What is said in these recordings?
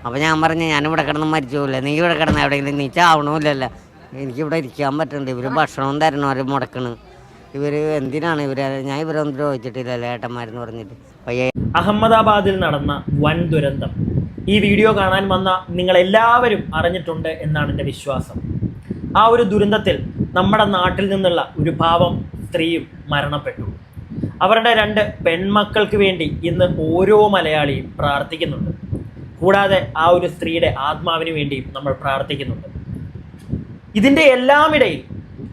അപ്പോൾ ഞാൻ പറഞ്ഞു ഞാനിവിടെ കിടന്ന് മരിച്ചു പോകില്ല, നീ ഇവിടെ കിടന്ന് എവിടെയെങ്കിലും നീ ചാവണമില്ലല്ലോ, എനിക്കിവിടെ ഇരിക്കാൻ പറ്റുന്നുണ്ട്, ഇവർ ഭക്ഷണവും തരണം അവർ മുടക്കണ്, ഇവർ എന്തിനാണ് ഞാൻ ഇവരൊന്നും ചോദിച്ചിട്ടില്ലല്ലോ ഏട്ടന്മാരെന്ന് പറഞ്ഞിട്ട്. അഹമ്മദാബാദിൽ നടന്ന വൻ ദുരന്തം ഈ വീഡിയോ കാണാൻ വന്ന നിങ്ങളെല്ലാവരും അറിഞ്ഞിട്ടുണ്ട് എന്നാണ് എൻ്റെ വിശ്വാസം. ആ ഒരു ദുരന്തത്തിൽ നമ്മുടെ നാട്ടിൽ നിന്നുള്ള ഒരു പാവം സ്ത്രീയും മരണപ്പെട്ടു. അവരുടെ 2 പെൺമക്കൾക്ക് വേണ്ടി ഇന്ന് ഓരോ മലയാളിയും പ്രാർത്ഥിക്കുന്നുണ്ട്. കൂടാതെ ആ ഒരു സ്ത്രീയുടെ ആത്മാവിന് വേണ്ടിയും നമ്മൾ പ്രാർത്ഥിക്കുന്നുണ്ട്. ഇതിൻ്റെ എല്ലാമിടയിൽ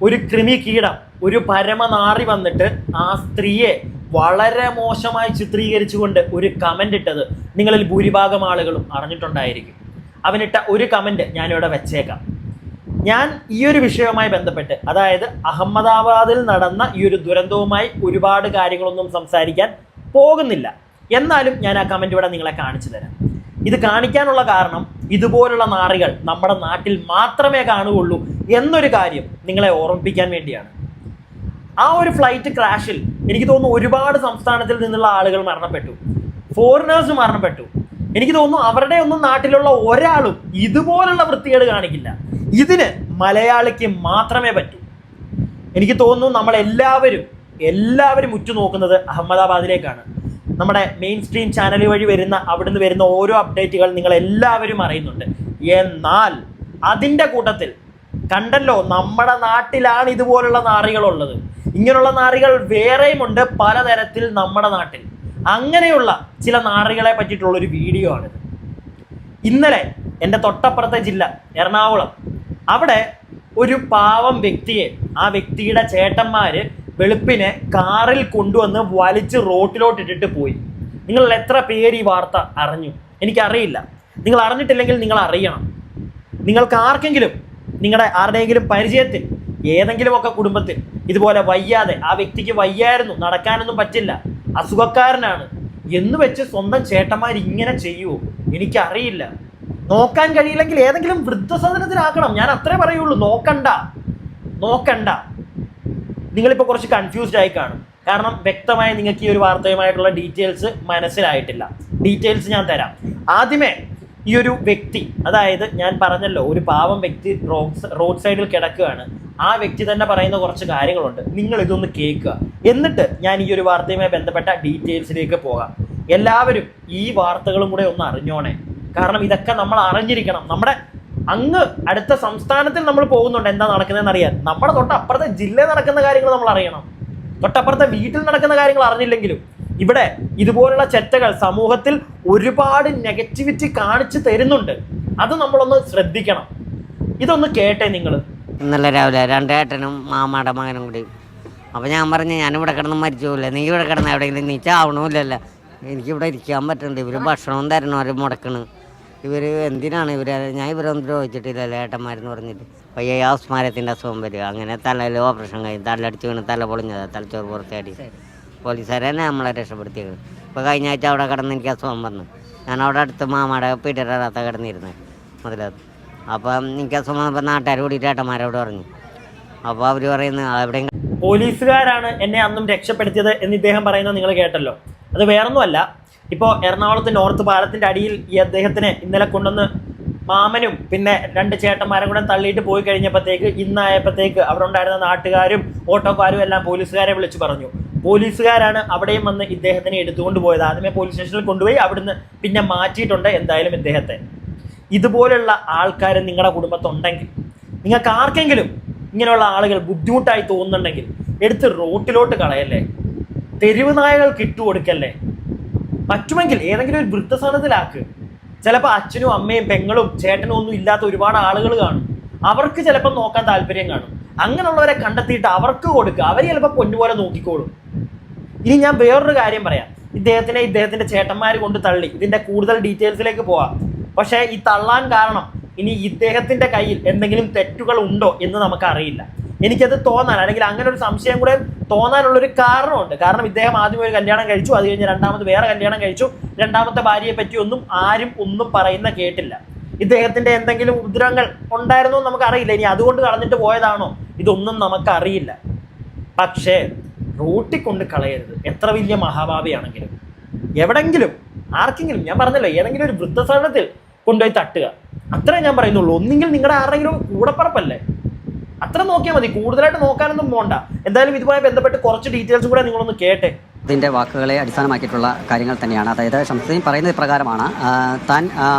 ഒരു കൃമി കീടം, ഒരു പരമനാറി വന്നിട്ട് ആ സ്ത്രീയെ വളരെ മോശമായി ചിത്രീകരിച്ചുകൊണ്ട് ഒരു കമൻ്റ് ഇട്ടത് നിങ്ങളിൽ ഭൂരിഭാഗം ആളുകളും അറിഞ്ഞിട്ടുണ്ടായിരിക്കും. അവനിട്ട ഒരു കമൻറ്റ് ഞാനിവിടെ വെച്ചേക്കാം. ഞാൻ ഈ ഒരു വിഷയവുമായി ബന്ധപ്പെട്ട്, അതായത് അഹമ്മദാബാദിൽ നടന്ന ഈ ഒരു ദുരന്തവുമായി ഒരുപാട് കാര്യങ്ങളൊന്നും സംസാരിക്കാൻ പോകുന്നില്ല. എന്നാലും ഞാൻ ആ കമൻറ്റ് ഇവിടെ നിങ്ങളെ കാണിച്ചു തരാം. ഇത് കാണിക്കാനുള്ള കാരണം ഇതുപോലുള്ള നാറികൾ നമ്മുടെ നാട്ടിൽ മാത്രമേ കാണുകയുള്ളൂ എന്നൊരു കാര്യം നിങ്ങളെ ഓർമ്മിപ്പിക്കാൻ വേണ്ടിയാണ്. ആ ഒരു ഫ്ലൈറ്റ് ക്രാഷിൽ എനിക്ക് തോന്നുന്നു ഒരുപാട് സംസ്ഥാനത്തിൽ നിന്നുള്ള ആളുകൾ മരണപ്പെട്ടു, ഫോറിനേഴ്സ് മരണപ്പെട്ടു. എനിക്ക് തോന്നുന്നു അവരുടെ ഒന്നും നാട്ടിലുള്ള ഒരാളും ഇതുപോലുള്ള വൃത്തികേട് കാണിക്കില്ല. ഇതിന് മലയാളിക്ക് മാത്രമേ പറ്റൂ. എനിക്ക് തോന്നുന്നു നമ്മളെല്ലാവരും ഉറ്റുനോക്കുന്നത് അഹമ്മദാബാദിലേക്കാണ്. നമ്മുടെ മെയിൻ സ്ട്രീം ചാനൽ വഴി അവിടുന്ന് വരുന്ന ഓരോ അപ്ഡേറ്റുകൾ നിങ്ങളെല്ലാവരും അറിയുന്നുണ്ട്. എന്നാൽ അതിൻ്റെ കൂട്ടത്തിൽ കണ്ടല്ലോ, നമ്മുടെ നാട്ടിലാണ് ഇതുപോലുള്ള നാറികളുള്ളത്. ഇങ്ങനെയുള്ള നാറികൾ വേറെയുമുണ്ട് പലതരത്തിൽ നമ്മുടെ നാട്ടിൽ. അങ്ങനെയുള്ള ചില നാറികളെ പറ്റിയിട്ടുള്ളൊരു വീഡിയോ ആണിത്. ഇന്നലെ എൻ്റെ തൊട്ടപ്പുറത്തെ ജില്ല എറണാകുളം, അവിടെ ഒരു പാവം വ്യക്തിയെ ആ വ്യക്തിയുടെ ചേട്ടന്മാർ വെളുപ്പിനെ കാറിൽ കൊണ്ടുവന്ന് വലിച്ച് റോട്ടിലോട്ടിട്ടിട്ട് പോയി. നിങ്ങൾ എത്ര പേര് ഈ വാർത്ത അറിഞ്ഞു? എനിക്കറിയില്ല. നിങ്ങൾ അറിഞ്ഞിട്ടില്ലെങ്കിൽ നിങ്ങൾ അറിയണം. നിങ്ങൾക്ക് ആർക്കെങ്കിലും നിങ്ങളുടെ ആരുടെയെങ്കിലും പരിചയത്തിൽ ഏതെങ്കിലുമൊക്കെ കുടുംബത്തിൽ ഇതുപോലെ വയ്യാതെ, ആ വ്യക്തിക്ക് വയ്യായിരുന്നു, നടക്കാനൊന്നും പറ്റില്ല, അസുഖക്കാരനാണ് എന്ന് വെച്ച് സ്വന്തം ചേട്ടന്മാർ ഇങ്ങനെ ചെയ്യുമോ? എനിക്കറിയില്ല. നോക്കാൻ കഴിയില്ലെങ്കിൽ ഏതെങ്കിലും വൃദ്ധസദനത്തിലാക്കണം. ഞാൻ അത്രേ പറയുള്ളൂ. നോക്കണ്ട. നിങ്ങളിപ്പോൾ കുറച്ച് കൺഫ്യൂസ്ഡ് ആയി കാണും. കാരണം വ്യക്തമായി നിങ്ങൾക്ക് ഈ ഒരു വാർത്തയുമായിട്ടുള്ള ഡീറ്റെയിൽസ് മനസ്സിലായിട്ടില്ല. ഡീറ്റെയിൽസ് ഞാൻ തരാം. ആദ്യമേ ഈ ഒരു വ്യക്തി, അതായത് ഞാൻ പറഞ്ഞല്ലോ ഒരു പാവം വ്യക്തി റോഡ് സൈഡിൽ കിടക്കുകയാണ്. ആ വ്യക്തി തന്നെ പറയുന്ന കുറച്ച് കാര്യങ്ങളുണ്ട്. നിങ്ങൾ ഇതൊന്ന് കേൾക്കുക. എന്നിട്ട് ഞാൻ ഈ ഒരു വാർത്തയുമായി ബന്ധപ്പെട്ട ഡീറ്റെയിൽസിലേക്ക് പോകാം. എല്ലാവരും ഈ വാർത്തകളും കൂടെ ഒന്ന് അറിഞ്ഞോണേ. കാരണം ഇതൊക്കെ നമ്മൾ അറിഞ്ഞിരിക്കണം. നമ്മുടെ അങ്ങ് അടുത്ത സംസ്ഥാനത്തിൽ നമ്മൾ പോകുന്നുണ്ട്, എന്താ നടക്കുന്നതെന്ന് അറിയാൻ. നമ്മുടെ തൊട്ടപ്പുറത്തെ ജില്ലയിൽ നടക്കുന്ന കാര്യങ്ങൾ നമ്മൾ അറിയണം. തൊട്ടപ്പുറത്തെ വീട്ടിൽ നടക്കുന്ന കാര്യങ്ങൾ അറിഞ്ഞില്ലെങ്കിലും ഇവിടെ ഇതുപോലുള്ള ചെറ്റകൾ സമൂഹത്തിൽ ഒരുപാട് നെഗറ്റിവിറ്റി കാണിച്ചു തരുന്നുണ്ട്. അത് നമ്മളൊന്ന് ശ്രദ്ധിക്കണം. ഇതൊന്ന് കേട്ടെ നിങ്ങൾ. ഇന്നലെ രാവിലെ 2 ഏട്ടനും മാമാടെ മകനും കൂടി. അപ്പോൾ ഞാൻ പറഞ്ഞു ഞാനിവിടെ കിടന്ന് മരിച്ചു പോകില്ല, നീ ഇവിടെ കിടന്ന് എവിടെയെങ്കിലും നീ ചാവണമില്ലല്ലോ, എനിക്കിവിടെ ഇരിക്കാൻ പറ്റുന്നുണ്ട്, ഇവർ ഭക്ഷണവും തരണം അവർ മുടക്കണ്, ഇവർ എന്തിനാണ് ഞാൻ ഇവരൊന്നും ചോദിച്ചിട്ടില്ലല്ലോ ഏട്ടന്മാരെന്ന് പറഞ്ഞിട്ട്. പയ്യെ സ്മാരത്തിൻ്റെ അസുഖം വരിക, അങ്ങനെ തലയിൽ ഓപ്പറേഷൻ കഴിഞ്ഞ് തലടിച്ച് വീണ് തല പൊളിഞ്ഞത്, തലച്ചോറ് പുറത്തേടി. പോലീസുകാരെ തന്നെ നമ്മളെ രക്ഷപ്പെടുത്തിയത്. ഇപ്പോൾ കഴിഞ്ഞ ആഴ്ച അവിടെ കിടന്ന് എനിക്ക് അസുഖം വന്നു. ഞാൻ അവിടെ അടുത്ത് മാമാടെ പീറ്ററാത്ത കിടന്നിരുന്നത് മുതലത്. അപ്പം എനിക്ക് അസുഖം വന്നപ്പോൾ നാട്ടുകാർ കൂടിയിട്ട് ഏട്ടന്മാരോട് പറഞ്ഞു. അപ്പോൾ അവർ പറയുന്നത് എവിടെയും പോലീസുകാരാണ് എന്നെ അന്നും രക്ഷപ്പെടുത്തിയത് എന്ന് ഇദ്ദേഹം പറയുന്നത് നിങ്ങൾ കേട്ടല്ലോ. അത് വേറൊന്നുമല്ല, ഇപ്പോൾ എറണാകുളത്ത് നോർത്ത് പാലത്തിൻ്റെ അടിയിൽ ഈ അദ്ദേഹത്തിനെ ഇന്നലെ കൊണ്ടുവന്ന് മാമനും പിന്നെ 2 ചേട്ടന്മാരും കൂടെ തള്ളിയിട്ട് പോയി കഴിഞ്ഞപ്പോഴത്തേക്ക്, ഇന്നായപ്പോഴത്തേക്ക് അവിടെ ഉണ്ടായിരുന്ന നാട്ടുകാരും ഓട്ടോക്കാരും എല്ലാം പോലീസുകാരെ വിളിച്ചു പറഞ്ഞു. പോലീസുകാരാണ് അവിടെയും വന്ന് ഇദ്ദേഹത്തിനെ എടുത്തുകൊണ്ട് പോയത്. ആദ്യമേ പോലീസ് സ്റ്റേഷനിൽ കൊണ്ടുപോയി, അവിടുന്ന് പിന്നെ മാറ്റിയിട്ടുണ്ട് എന്തായാലും ഇദ്ദേഹത്തെ. ഇതുപോലുള്ള ആൾക്കാർ നിങ്ങളുടെ കുടുംബത്തുണ്ടെങ്കിൽ, നിങ്ങൾക്ക് ആർക്കെങ്കിലും ഇങ്ങനെയുള്ള ആളുകൾ ബുദ്ധിമുട്ടായി തോന്നുന്നുണ്ടെങ്കിൽ എടുത്ത് റോട്ടിലോട്ട് കളയല്ലേ, തെരുവ് നായകൾക്ക് ഇട്ടുകൊടുക്കല്ലേ. പറ്റുമെങ്കിൽ ഏതെങ്കിലും ഒരു വൃദ്ധസദനത്തിലാക്ക്. ചിലപ്പോൾ അച്ഛനും അമ്മയും പെങ്ങളും ചേട്ടനും ഒന്നും ഇല്ലാത്ത ഒരുപാട് ആളുകൾ കാണും. അവർക്ക് ചിലപ്പോൾ നോക്കാൻ താല്പര്യം കാണും. അങ്ങനെയുള്ളവരെ കണ്ടെത്തിയിട്ട് അവർക്ക് കൊടുക്കുക. അവർ ചിലപ്പോൾ പൊന്നുപോലെ നോക്കിക്കോളും. ഇനി ഞാൻ വേറൊരു കാര്യം പറയാം. ഇദ്ദേഹത്തിൻ്റെ ചേട്ടന്മാർ കൊണ്ട് തള്ളി. ഇതിൻ്റെ കൂടുതൽ ഡീറ്റെയിൽസിലേക്ക് പോവാം. പക്ഷേ ഈ തള്ളാൻ കാരണം ഇനി ഇദ്ദേഹത്തിൻ്റെ കയ്യിൽ എന്തെങ്കിലും തെറ്റുകൾ ഉണ്ടോ എന്ന് നമുക്കറിയില്ല. എനിക്കത് തോന്നാൻ, അല്ലെങ്കിൽ അങ്ങനെ ഒരു സംശയം കൂടെ തോന്നാനുള്ളൊരു കാരണമുണ്ട്. കാരണം ഇദ്ദേഹം ആദ്യം ഒരു കല്യാണം കഴിച്ചു, അത് കഴിഞ്ഞ് രണ്ടാമത് വേറെ കല്യാണം കഴിച്ചു. രണ്ടാമത്തെ ഭാര്യയെ പറ്റിയൊന്നും ആരും ഒന്നും പറയുന്ന കേട്ടില്ല. ഇദ്ദേഹത്തിൻ്റെ എന്തെങ്കിലും ഉപദ്രവങ്ങൾ ഉണ്ടായിരുന്നോ എന്ന് നമുക്കറിയില്ല. ഇനി അതുകൊണ്ട് കളഞ്ഞിട്ട് പോയതാണോ, ഇതൊന്നും നമുക്കറിയില്ല. പക്ഷേ റോട്ടിൽ കൊണ്ട് കളയരുത്. എത്ര വലിയ മഹാഭാവിയാണെങ്കിലും എവിടെങ്കിലും ആർക്കെങ്കിലും, ഞാൻ പറഞ്ഞല്ലോ, ഏതെങ്കിലും ഒരു വൃദ്ധസദനത്തിൽ കൊണ്ടുപോയി തട്ടുക. അത്രേ ഞാൻ പറയുന്നുള്ളൂ. ഒന്നെങ്കിൽ നിങ്ങളുടെ ആരെങ്കിലും കൂടപ്പറപ്പല്ലേ, അത്ര നോക്കിയാൽ മതി, കൂടുതലായിട്ട് നോക്കാനൊന്നും പോകണ്ട. എന്തായാലും ഇതുമായി ബന്ധപ്പെട്ട് കുറച്ച് ഡീറ്റെയിൽസ് കൂടെ നിങ്ങളൊന്ന് കേട്ടെ. ഇതിൻ്റെ വാക്കുകളെ അടിസ്ഥാനമാക്കിയിട്ടുള്ള കാര്യങ്ങൾ തന്നെയാണ്. അതായത് ഷംസുദ്ദീൻ പറയുന്നത് പ്രകാരമാണ് താൻ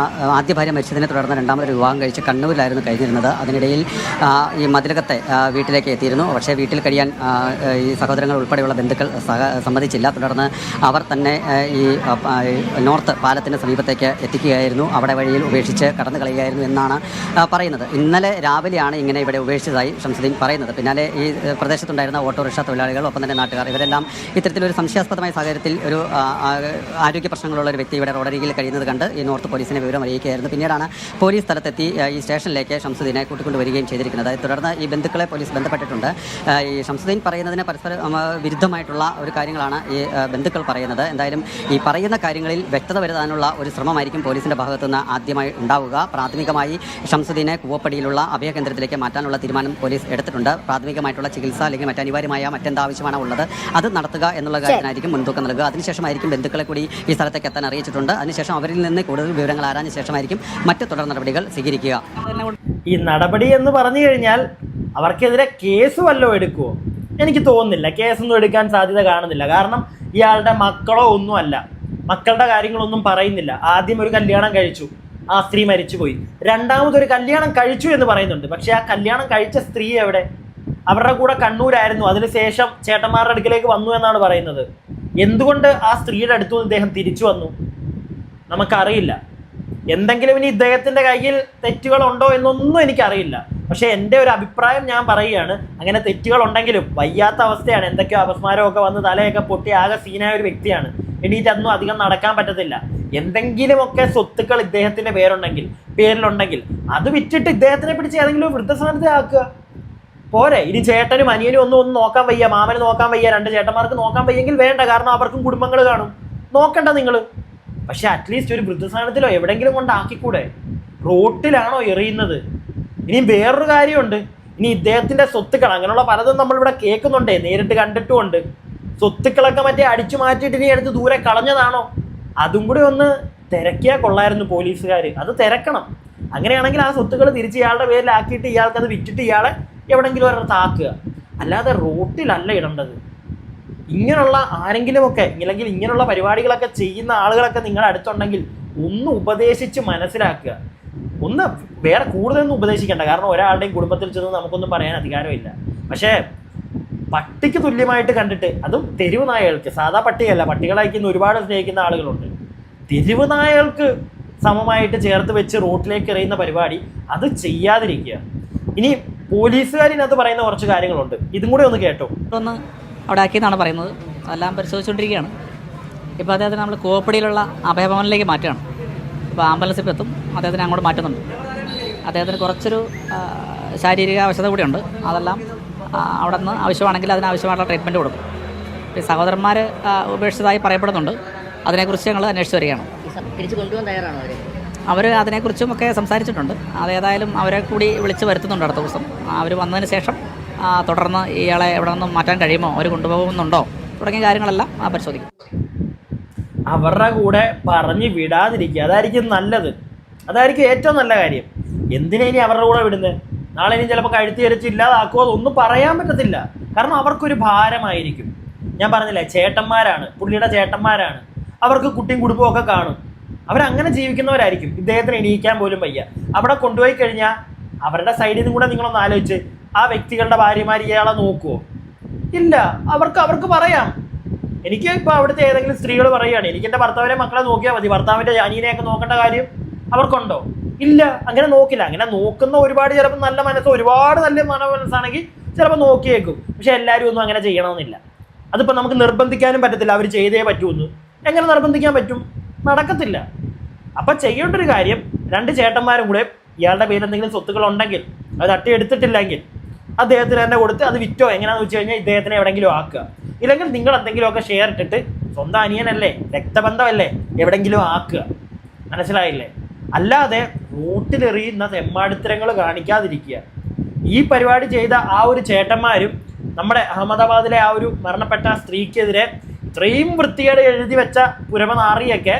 ആദ്യ ഭാര്യ മരിച്ചതിനെ തുടർന്ന് രണ്ടാമതൊരു വിവാഹം കഴിച്ച് കണ്ണൂരിലായിരുന്നു കഴിഞ്ഞിരുന്നത്. അതിനിടയിൽ ഈ മതിലകത്തെ വീട്ടിലേക്ക് എത്തിയിരുന്നു. പക്ഷേ വീട്ടിൽ കഴിയാൻ ഈ സഹോദരങ്ങൾ ഉൾപ്പെടെയുള്ള ബന്ധുക്കൾ സമ്മതിച്ചില്ല. തുടർന്ന് അവർ തന്നെ ഈ നോർത്ത് പാലത്തിന് സമീപത്തേക്ക് എത്തിക്കുകയായിരുന്നു. അവിടെ വഴിയിൽ ഉപേക്ഷിച്ച് കടന്നു കളയുകയായിരുന്നു എന്നാണ് പറയുന്നത്. ഇന്നലെ രാവിലെയാണ് ഇങ്ങനെ ഇവിടെ ഉപേക്ഷിച്ചതായി ഷംസുദ്ദീൻ പറയുന്നത്. പിന്നാലെ ഈ പ്രദേശത്തുണ്ടായിരുന്ന ഓട്ടോറിക്ഷ തൊഴിലാളികൾ, ഒപ്പം തന്നെ നാട്ടുകാർ, ഇവരെല്ലാം ഇത്തരത്തിലൊരു സംശയാസ്പദമായ സാഹചര്യത്തിൽ ഒരു ആരോഗ്യ പ്രശ്നങ്ങളുള്ള ഒരു വ്യക്തി ഇവിടെ റോഡരികിൽ കഴിയുന്നത് കണ്ട് ഈ നോർത്ത് പോലീസിനെ വിവരം അറിയിക്കുകയായിരുന്നു. പിന്നീടാണ് പോലീസ് സ്ഥലത്തെത്തി ഈ സ്റ്റേഷനിലേക്ക് ഷംസുദ്ദീനെ കൂട്ടിക്കൊണ്ടുവരികയും ചെയ്തിരിക്കുന്നത്. തുടർന്ന് ഈ ബന്ധുക്കളെ പോലീസ് ബന്ധപ്പെട്ടിട്ടുണ്ട്. ഈ ഷംസുദ്ദീൻ പറയുന്നതിന് പരസ്പരം വിരുദ്ധമായിട്ടുള്ള ഒരു കാര്യങ്ങളാണ് ഈ ബന്ധുക്കൾ പറയുന്നത്. എന്തായാലും ഈ പറയുന്ന കാര്യങ്ങളിൽ വ്യക്തത വരുത്താനുള്ള ഒരു ശ്രമമായിരിക്കും പോലീസിൻ്റെ ഭാഗത്തുനിന്ന് ആദ്യമായി ഉണ്ടാവുക. പ്രാഥമികമായി ഷംസുദ്ദീനെ കൂവപ്പടിയിലുള്ള അഭയകേന്ദ്രത്തിലേക്ക് മാറ്റാനുള്ള തീരുമാനം പോലീസ് എടുത്തിട്ടുണ്ട്. പ്രാഥമികമായിട്ടുള്ള ചികിത്സ അല്ലെങ്കിൽ മറ്റനിവാര്യമായ മറ്റെന്താവശ്യമാണ് ഉള്ളത് അത് നടത്തുക എന്നുള്ള കാര്യത്തിനായിരിക്കും മുൻതൂക്കം നൽകുക. അതിനുശേഷമായിരിക്കും ബന്ധുക്കളെ കൂടി ഈ സ്ഥലത്തേക്ക് എത്താൻ അറിയിച്ചിട്ടുണ്ട്. അതിനുശേഷം അവരിൽ നിന്ന് കൂടുതൽ വിവരങ്ങൾ ആരാഞ്ഞ ശേഷമായിരിക്കും മറ്റ് തുടർ നടപടികൾ സ്വീകരിക്കുക. ഈ നടപടി എന്ന് പറഞ്ഞു കഴിഞ്ഞാൽ അവർക്കെതിരെ കേസ് വല്ലതും എടുക്കുമോ? എനിക്ക് തോന്നുന്നില്ല. കേസൊന്നും എടുക്കാൻ സാധ്യത കാണുന്നില്ല. കാരണം ഇയാളുടെ മക്കളോ ഒന്നുമല്ല, മക്കളുടെ കാര്യങ്ങളൊന്നും പറയുന്നില്ല. ആദ്യം ഒരു കല്യാണം കഴിച്ചു, ആ സ്ത്രീ മരിച്ചുപോയി. രണ്ടാമതൊരു കല്യാണം കഴിച്ചു എന്ന് പറയുന്നുണ്ട്. പക്ഷെ ആ കല്യാണം കഴിച്ച സ്ത്രീ എവിടെ? അവരുടെ കൂടെ കണ്ണൂരായിരുന്നു. അതിനുശേഷം ചേട്ടന്മാരുടെ അടുക്കിലേക്ക് വന്നു എന്നാണ് പറയുന്നത്. എന്തുകൊണ്ട് ആ സ്ത്രീയുടെ അടുത്തു നിന്ന് ഇദ്ദേഹം തിരിച്ചു വന്നു നമുക്കറിയില്ല. എന്തെങ്കിലും ഇനി ഇദ്ദേഹത്തിൻ്റെ കയ്യിൽ തെറ്റുകളുണ്ടോ എന്നൊന്നും എനിക്കറിയില്ല. പക്ഷേ എൻ്റെ ഒരു അഭിപ്രായം ഞാൻ പറയുകയാണ്, അങ്ങനെ തെറ്റുകളുണ്ടെങ്കിലും വയ്യാത്ത അവസ്ഥയാണ്. എന്തൊക്കെയോ അപസ്മാരമൊക്കെ വന്ന് തലയൊക്കെ പൊട്ടി ആകെ സീനായ ഒരു വ്യക്തിയാണ്. എണീറ്റൊന്നും അധികം നടക്കാൻ പറ്റത്തില്ല. എന്തെങ്കിലുമൊക്കെ സ്വത്തുക്കൾ ഇദ്ദേഹത്തിൻ്റെ പേരിലുണ്ടെങ്കിൽ അത് വിറ്റിട്ട് ഇദ്ദേഹത്തിനെ പിടിച്ച് ഏതെങ്കിലും വൃദ്ധസദനത്തെ ആക്കുക പോരെ. ഇനി ചേട്ടനും അനിയനും ഒന്നും നോക്കാൻ വയ്യ, മാമന് നോക്കാൻ വയ്യ, രണ്ട് ചേട്ടന്മാർക്ക് നോക്കാൻ വയ്യെങ്കിൽ വേണ്ട. കാരണം അവർക്കും കുടുംബങ്ങൾ കാണും, നോക്കണ്ട നിങ്ങൾ. പക്ഷെ അറ്റ്ലീസ്റ്റ് ഒരു വൃദ്ധസദനത്തിലോ എവിടെയെങ്കിലും കൊണ്ടാക്കിക്കൂടെ? റോട്ടിലാണോ എറിയുന്നത്? ഇനി വേറൊരു കാര്യമുണ്ട്. ഇനി ഇദ്ദേഹത്തിൻ്റെ സ്വത്തുക്കൾ, അങ്ങനെയുള്ള പലതും നമ്മളിവിടെ കേൾക്കുന്നുണ്ടേ, നേരിട്ട് കണ്ടിട്ടുമുണ്ട്. സ്വത്തുക്കളൊക്കെ മറ്റേ അടിച്ചു മാറ്റിയിട്ട് ഇനി എടുത്ത് ദൂരെ കളഞ്ഞതാണോ? അതും കൂടി ഒന്ന് തിരക്കിയാൽ കൊള്ളായിരുന്നു പോലീസുകാർ. അത് തിരക്കണം. അങ്ങനെയാണെങ്കിൽ ആ സ്വത്തുക്കൾ തിരിച്ച് ഇയാളുടെ പേരിലാക്കിയിട്ട് ഇയാൾക്കത് വിറ്റിട്ട് ഇയാളെ എവിടെയെങ്കിലും ഒരിടത്ത് ആക്കുക. അല്ലാതെ റോട്ടിലല്ല ഇടേണ്ടത്. ഇങ്ങനെയുള്ള ആരെങ്കിലുമൊക്കെ, ഇല്ലെങ്കിൽ ഇങ്ങനെയുള്ള പരിപാടികളൊക്കെ ചെയ്യുന്ന ആളുകളൊക്കെ നിങ്ങളുടെ അടുത്തുണ്ടെങ്കിൽ ഒന്ന് ഉപദേശിച്ച് മനസ്സിലാക്കുക. ഒന്ന് വേറെ കൂടുതലൊന്നും ഉപദേശിക്കേണ്ട. കാരണം ഒരാളുടെയും കുടുംബത്തിൽ ചെന്ന് നമുക്കൊന്നും പറയാൻ അധികാരമില്ല. പക്ഷേ പട്ടിക്ക് തുല്യമായിട്ട് കണ്ടിട്ട്, അതും തെരുവ് നായകൾക്ക്, സാധാ പട്ടികയല്ല, പട്ടികളയക്കുന്ന ഒരുപാട് സ്നേഹിക്കുന്ന ആളുകളുണ്ട്. തെരുവ് നായകൾക്ക് സമമായിട്ട് ചേർത്ത് വെച്ച് റോട്ടിലേക്ക് എറിയുന്ന പരിപാടി അത് ചെയ്യാതിരിക്കുക. ഇനി പോലീസുകാരിനകത്ത് പറയുന്ന കുറച്ച് കാര്യങ്ങളുണ്ട്, ഇതും കൂടെ ഒന്ന് കേട്ടോ. ഒന്ന് അവിടെ ആക്കിയെന്നാണ് പറയുന്നത്. അതെല്ലാം പരിശോധിച്ചുകൊണ്ടിരിക്കുകയാണ്. ഇപ്പോൾ അദ്ദേഹത്തിന് നമ്മൾ കൂവപ്പടിയിലുള്ള അഭയഭവനിലേക്ക് മാറ്റുകയാണ്. ഇപ്പോൾ ആംബുലൻസ് ഇപ്പോൾ എത്തും, അദ്ദേഹത്തിനെ അങ്ങോട്ട് മാറ്റുന്നുണ്ട്. അദ്ദേഹത്തിന് കുറച്ചൊരു ശാരീരിക ആവശ്യത കൂടിയുണ്ട്. അതെല്ലാം അവിടെ നിന്ന് ആവശ്യമാണെങ്കിൽ അതിനാവശ്യമായിട്ടുള്ള ട്രീറ്റ്മെൻറ്റ് കൊടുക്കും. ഈ സഹോദരന്മാർ ഉപേക്ഷിച്ചതായി പറയപ്പെടുന്നുണ്ട്. അതിനെക്കുറിച്ച് ഞങ്ങൾ അന്വേഷിച്ച് വരികയാണ്. തിരിച്ചു കൊണ്ടുപോകാൻ തയ്യാറാണോ അവർ അതിനെക്കുറിച്ചും ഒക്കെ സംസാരിച്ചിട്ടുണ്ട്. അതേതായാലും അവരെ കൂടി വിളിച്ച് വരുത്തുന്നുണ്ട് അടുത്ത ദിവസം. അവർ വന്നതിന് ശേഷം തുടർന്ന് ഇയാളെ എവിടെ നിന്നും മാറ്റാൻ കഴിയുമോ, അവർ കൊണ്ടുപോകുന്നുണ്ടോ തുടങ്ങിയ കാര്യങ്ങളെല്ലാം പരിശോധിക്കും. അവരുടെ കൂടെ പറഞ്ഞ് വിടാതിരിക്കുക, അതായിരിക്കും നല്ലത്. അതായിരിക്കും ഏറ്റവും നല്ല കാര്യം. എന്തിനാ ഇനി അവരുടെ കൂടെ വിടുന്നത്? നാളെ ഇനി ചിലപ്പോൾ കഴുത്തി അരച്ച് ഇല്ലാതാക്കുമോ അതൊന്നും പറയാൻ പറ്റത്തില്ല. കാരണം അവർക്കൊരു ഭാരമായിരിക്കും. ഞാൻ പറഞ്ഞില്ലേ, ചേട്ടന്മാരാണ്, പുള്ളിയുടെ ചേട്ടന്മാരാണ്. അവർക്ക് കുട്ടിയും കുടുംബവും ഒക്കെ കാണും. അവരങ്ങനെ ജീവിക്കുന്നവരായിരിക്കും. ഇദ്ദേഹത്തിന് എണീക്കാൻ പോലും വയ്യ. അവിടെ കൊണ്ടുപോയി കഴിഞ്ഞാൽ അവരുടെ സൈഡിൽ നിന്നും കൂടെ നിങ്ങളൊന്ന് ആലോചിച്ച്, ആ വ്യക്തികളുടെ ഭാര്യമാർ ഇയാളെ നോക്കുമോ? ഇല്ല. അവർക്ക് പറയാം. എനിക്ക് ഇപ്പോൾ അവിടുത്തെ ഏതെങ്കിലും സ്ത്രീകൾ പറയുകയാണ്, എനിക്ക് എൻ്റെ ഭർത്താവിനെ മക്കളെ നോക്കിയാൽ മതി, ഭർത്താവിൻ്റെ അനിയനെയൊക്കെ നോക്കേണ്ട കാര്യം അവർക്കുണ്ടോ? ഇല്ല, അങ്ങനെ നോക്കില്ല. അങ്ങനെ നോക്കുന്ന ഒരുപാട് ചിലപ്പോൾ നല്ല മനസ്സ്, ഒരുപാട് നല്ല മനസ്സാണെങ്കിൽ ചിലപ്പോൾ നോക്കിയേക്കും. പക്ഷെ എല്ലാവരും ഒന്നും അങ്ങനെ ചെയ്യണമെന്നില്ല. അതിപ്പോൾ നമുക്ക് നിർബന്ധിക്കാനും പറ്റത്തില്ല. അവർ ചെയ്തേ പറ്റുമെന്ന് എങ്ങനെ നിർബന്ധിക്കാൻ പറ്റും? നടക്കത്തില്ല. അപ്പം ചെയ്യേണ്ട ഒരു കാര്യം, രണ്ട് ചേട്ടന്മാരും കൂടെ ഇയാളുടെ പേരിൽ എന്തെങ്കിലും സ്വത്തുക്കൾ ഉണ്ടെങ്കിൽ, അത് തട്ടിയെടുത്തിട്ടില്ലെങ്കിൽ അദ്ദേഹത്തിന് തന്നെ കൊടുത്ത് അത് വിറ്റോ എങ്ങനെയാണെന്ന് വെച്ച് കഴിഞ്ഞാൽ ഇദ്ദേഹത്തിനെ എവിടെയെങ്കിലും ആക്കുക. ഇല്ലെങ്കിൽ നിങ്ങൾ എന്തെങ്കിലുമൊക്കെ ഷെയർ ഇട്ടിട്ട്, സ്വന്തം അനിയനല്ലേ, രക്തബന്ധമല്ലേ, എവിടെയെങ്കിലും ആക്കുക. മനസ്സിലായില്ലേ? അല്ലാതെ റോട്ടിലെറിയുന്ന തെമ്മാടിത്തരങ്ങൾ കാണിക്കാതിരിക്കുക. ഈ പരിപാടി ചെയ്ത ആ ഒരു ചേട്ടന്മാരും നമ്മുടെ അഹമ്മദാബാദിലെ ആ ഒരു മരണപ്പെട്ട സ്ത്രീക്കെതിരെ ഇത്രയും വൃത്തിയോടെ എഴുതി വെച്ച പുരമനാറിയൊക്കെ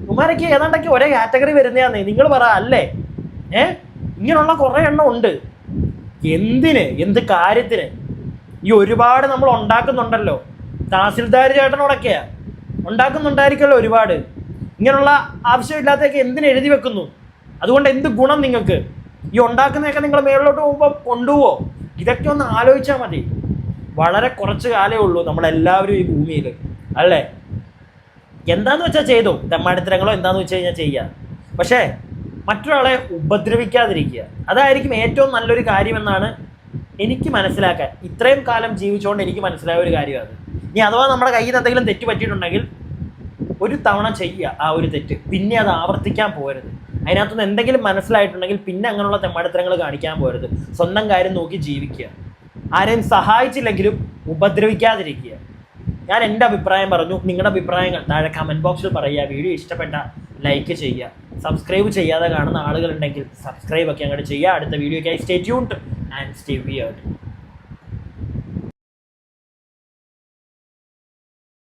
ഇവന്മാരൊക്കെ ഏതാണ്ടൊക്കെ ഒരേ കാറ്റഗറി വരുന്നതാന്നേ, നിങ്ങൾ പറ അല്ലേ? ഇങ്ങനെയുള്ള കുറേ എണ്ണം ഉണ്ട്. എന്തിന്, എന്ത് കാര്യത്തിന്? ഈ ഒരുപാട് നമ്മൾ ഉണ്ടാക്കുന്നുണ്ടല്ലോ, തഹസിൽദാർ ചേട്ടനോടൊക്കെയാ ഉണ്ടാക്കുന്നുണ്ടായിരിക്കുമല്ലോ ഒരുപാട്. ഇങ്ങനെയുള്ള ആവശ്യമില്ലാത്തതൊക്കെ എന്തിന് എഴുതി വെക്കുന്നു? അതുകൊണ്ട് എന്ത് ഗുണം നിങ്ങൾക്ക്? ഈ ഉണ്ടാക്കുന്നതൊക്കെ നിങ്ങൾ മേളിലോട്ട് പോകുമ്പോൾ കൊണ്ടുപോവോ? ഇതൊക്കെ ഒന്ന് ആലോചിച്ചാൽ മതി. വളരെ കുറച്ച് കാലമേ ഉള്ളൂ നമ്മളെല്ലാവരും ഈ ഭൂമിയിൽ, അല്ലേ? എന്താന്ന് വെച്ചാൽ ചെയ്തോ, തെമ്മാടിത്തരങ്ങളോ എന്താന്ന് വെച്ച് കഴിഞ്ഞാൽ ചെയ്യുക. പക്ഷേ മറ്റൊരാളെ ഉപദ്രവിക്കാതിരിക്കുക, അതായിരിക്കും ഏറ്റവും നല്ലൊരു കാര്യമെന്നാണ് എനിക്ക് മനസ്സിലാക്കാൻ. ഇത്രയും കാലം ജീവിച്ചുകൊണ്ട് എനിക്ക് മനസ്സിലായ ഒരു കാര്യമാണ്. ഇനി അഥവാ നമ്മുടെ കയ്യിൽ നിന്ന് എന്തെങ്കിലും തെറ്റ് പറ്റിയിട്ടുണ്ടെങ്കിൽ ഒരു തവണ ചെയ്യുക ആ ഒരു തെറ്റ്, പിന്നെ അത് ആവർത്തിക്കാൻ പോകരുത്. അതിനകത്തുനിന്ന് എന്തെങ്കിലും മനസ്സിലായിട്ടുണ്ടെങ്കിൽ പിന്നെ അങ്ങനെയുള്ള തെമ്മാടിത്തരങ്ങൾ കാണിക്കാൻ പോകരുത്. സ്വന്തം കാര്യം നോക്കി ജീവിക്കുക. ആരെയും സഹായിച്ചില്ലെങ്കിലും ഉപദ്രവിക്കാതിരിക്കുക. ഞാൻ എൻ്റെ അഭിപ്രായം പറഞ്ഞു. നിങ്ങളുടെ അഭിപ്രായങ്ങൾ താഴെ കമൻറ്റ് ബോക്സിൽ പറയുക. വീഡിയോ ഇഷ്ടപ്പെട്ട ലൈക്ക് ചെയ്യുക. സബ്സ്ക്രൈബ് ചെയ്യാതെ കാണുന്ന ആളുകളുണ്ടെങ്കിൽ സബ്സ്ക്രൈബ് ഒക്കെ അങ്ങോട്ട് ചെയ്യുക. അടുത്ത വീഡിയോയ്ക്കായി stay tuned and stay weird.